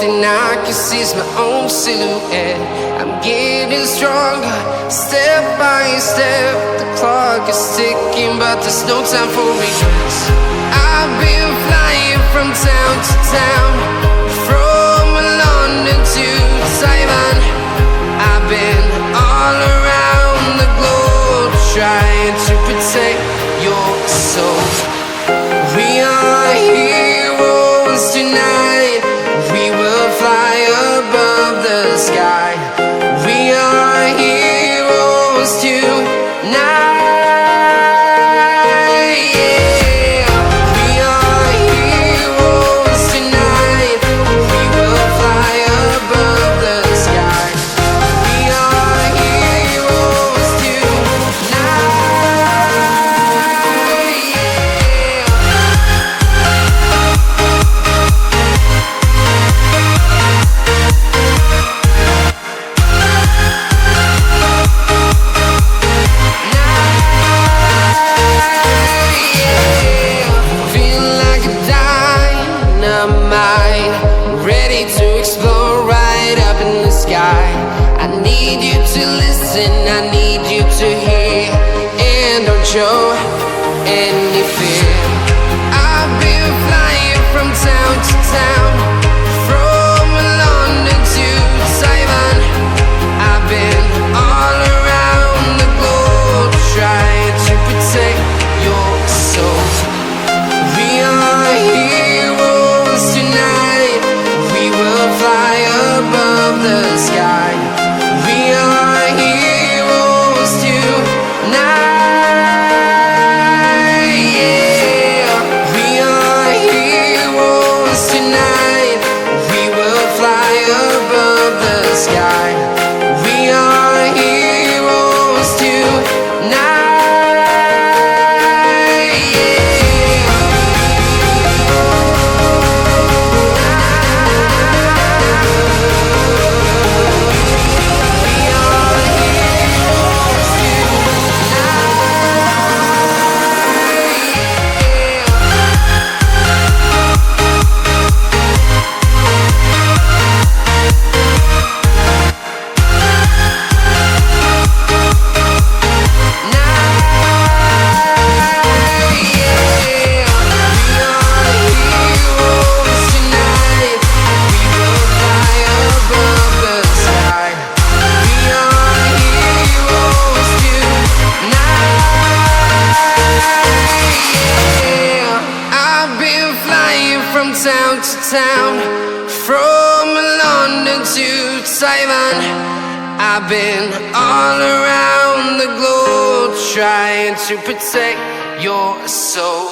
and I can see my own silhouette. I'm getting stronger, step by step. The clock is ticking, but there's no time for regrets. I've been flying from town to town, from London to Taiwan. I've been all around the globe, trying to protect your soul. We are heroes tonight. We will fly above the sky. We are heroes tonight. Yeah. We are heroes tonight. We will fly above the sky. We are heroes tonight. Ready to explore right up in the sky. I need you to listen, I need you to hear, and don't show any fear. I've been flying from town to town, from London to Taiwan. I've been all around the globe, trying to protect your soul. We are heroes tonight. We will fly above the sky. We are heroes tonight. Yeah. We are heroes tonight. We will fly above the sky. We are heroes tonight. From town to town, from London to Taiwan. I've been all around the globe, trying to protect your soul.